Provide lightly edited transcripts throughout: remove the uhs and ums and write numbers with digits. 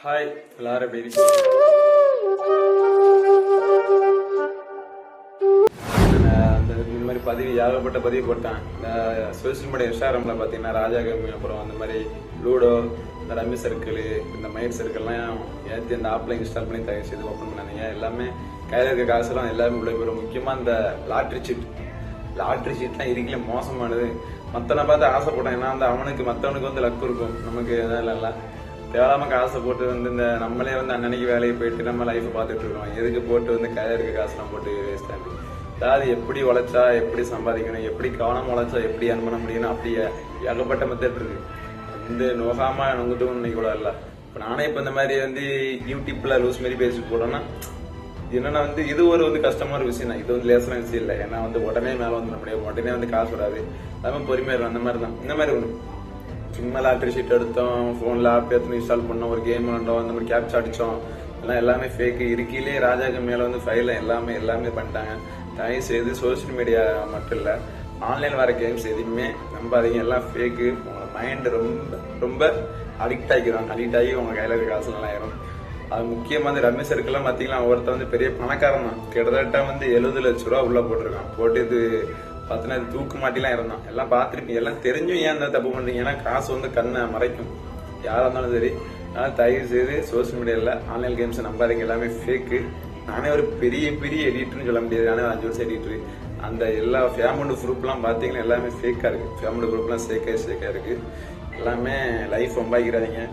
Hi எல்லாரும் எப்படி இந்த மாதிரி பதிவு ஏகப்பட்ட பதிவு போட்டேன். இந்த சோசியல் மீடியா இன்ஸ்டாகிராமில் பார்த்தீங்கன்னா ராஜா கேம், அப்புறம் அந்த மாதிரி லூடோ, இந்த ரம்மி சர்க்கிள், இந்த மைண்ட் சர்க்கிள்லாம் ஏற்றி அந்த ஆப்ல இன்ஸ்டால் பண்ணி தயார் செய்து ஓப்பன் பண்ணாதீங்க. எல்லாமே கையில் இருக்க காசுலாம் எல்லாமே உள்ள போயிடும். முக்கியமாக இந்த லாட்ரி சீட்லாம் இருக்கல மோசமானது. மற்றனை பார்த்து ஆசைப்பட்டேன். ஏன்னா வந்து அவனுக்கு மற்றவனுக்கு வந்து லக்கு இருக்கும், நமக்கு எதாவது தேவையில்லாம காசை போட்டு வந்து இந்த நம்மளே வந்து அன்னன்னைக்கு வேலைக்கு போயிட்டு நம்ம லைஃப் பார்த்துட்டு இருக்கோம். எதுக்கு போட்டு வந்து கையில இருக்க காசுலாம் போட்டு வேஸ்ட் ஆகுது. அதாவது எப்படி உழைச்சா எப்படி சம்பாதிக்கணும், எப்படி கவனம் உழைச்சா எப்படி earn பண்ண முடியும்னு அப்படியே ஏகப்பட்ட மெத்தட் இருக்கு. வந்து நோகாம நொங்குட்டும் இன்னைக்கு கூட இல்லை. இப்போ நானே இப்போ இந்த மாதிரி வந்து யூடியூப்ல லூஸ் மாரி பேசிட்டு போட்டோம்னா என்னன்னா வந்து இது ஒரு வந்து கஷ்டமான ஒரு விஷயம் தான். இது வந்து லேசான விஷயம் இல்லை. ஏன்னா வந்து உடனே மேலே வந்து முடியும், உடனே வந்து காசு வராது. எல்லாமே பொறுமையா இருக்கும். அந்த மாதிரி தான் இந்த மாதிரி ஒன்று சும்மா லாட்ரி ஷீட் எடுத்தோம், ஃபோனில் ஆப் எடுத்து இன்ஸ்டால் பண்ணோம், ஒரு கேம் விளாண்டோம், அந்த மாதிரி கேப்சா அடித்தோம், எல்லாம் எல்லாமே ஃபேக்கு. இருக்கையிலே ராஜாக்கு மேலே வந்து ஃபைல் எல்லாமே பண்ணிட்டாங்க. தயவு செய்து சோசியல் மீடியா மட்டும் இல்லை, ஆன்லைன் வர கேம்ஸ் எதுவுமே நம்பாதீங்க. எல்லாம் ஃபேக்கு. உங்களோட மைண்டு ரொம்ப அடிக்ட் ஆகிக்கிறோம். அடிக்ட் ஆகி உங்கள் கையில் இருக்க காசு நல்லா ஆயிரும். அது முக்கியமாக வந்து ரமேஷ் சர்க்கிள்லாம் பார்த்தீங்கன்னா ஒருத்தர் வந்து பெரிய பணக்காரன் தான். கிட்டத்தட்ட வந்து 70 லட்ச ரூபா உள்ள போட்டிருக்கான். போட்டு இது பார்த்தீங்கன்னா இது தூக்கு மாட்டிலாம் இருந்தான். எல்லாம் பார்த்துருப்பீங்க. எல்லாம் தெரிஞ்சும் ஏன் அந்த தப்பு பண்றீங்க? ஏன்னா காசு வந்து கண்ணை மறைக்கும், யாராக இருந்தாலும் சரி. அதனால தயவு செய்து சோசியல் மீடியாவில் ஆன்லைன் கேம்ஸ் நம்பாதீங்க. எல்லாமே ஃபேக்கு. நானே ஒரு பெரிய எடிட்டர்னு சொல்ல முடியாது. நானே 5 வருஷம் எடிட்டரு. அந்த எல்லா ஃபேமிலி குரூப்லாம் பார்த்தீங்கன்னா எல்லாமே ஃபேக்காக இருக்கு. ஃபேமிலி குரூப்லாம் சேக்காக இருக்கு. எல்லாமே லைஃப் ரொம்பாக்கிறாதீங்க.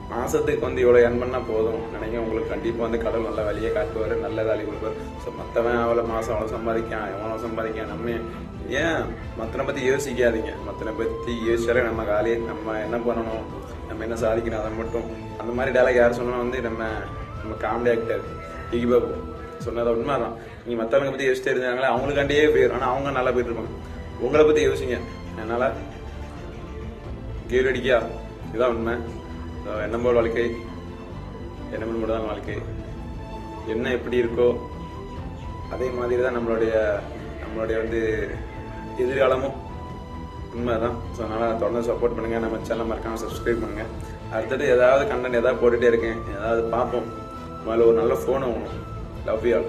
மாசத்துக்கு வந்து இவ்வளோ earn பண்ணா போதும் நினைக்க. உங்களுக்கு கண்டிப்பாக வந்து கடவுள் நல்ல வழியை காட்டுவார், நல்ல வேலை கொடுப்பார். ஸோ மற்றவன் மாசம் அவ்வளோ சம்பாதிக்கான், எவ்வளோ சம்பாதிக்கான், நம்ம ஏன் மற்றனை பற்றி யோசிக்காதீங்க. மற்றனை பற்றி யோசிச்சாலே நம்ம காலையே நம்ம என்ன பண்ணணும், நம்ம என்ன சாதிக்கணும், அதை மட்டும். அந்த மாதிரி டேலாக் யார் சொன்னா வந்து நம்ம காமெடி ஆக்டர் டிகி பாபு சொன்னதை உண்மைதான். நீங்கள் மற்றவங்க பற்றி யோசிச்சு இருந்தாங்களே அவங்களுக்காண்டியே போயிடும். ஆனால் அவங்க நல்லா போயிட்டு இருப்பாங்க. உங்களை பற்றி யோசிங்க. என்னால் கேள்வி அடிக்கா, இதுதான் உண்மை. என்ன போல் வாழ்க்கை, என்ன மட்டும் தான் வாழ்க்கை. என்ன எப்படி இருக்கோ அதே மாதிரி தான் நம்மளுடைய வந்து எதிர்காலமும். உண்மைதான். ஸோ அதனால் தொடர்ந்து சப்போர்ட் பண்ணுங்கள். நம்ம சேனல் மறக்காமல் சப்ஸ்கிரைப் பண்ணுங்கள். அடுத்தது ஏதாவது கண்டென்ட் ஏதாவது போட்டுகிட்டே இருக்கேன், ஏதாவது பார்ப்போம். முதல்ல ஒரு நல்ல ஃபோனை வேணும். Love you all.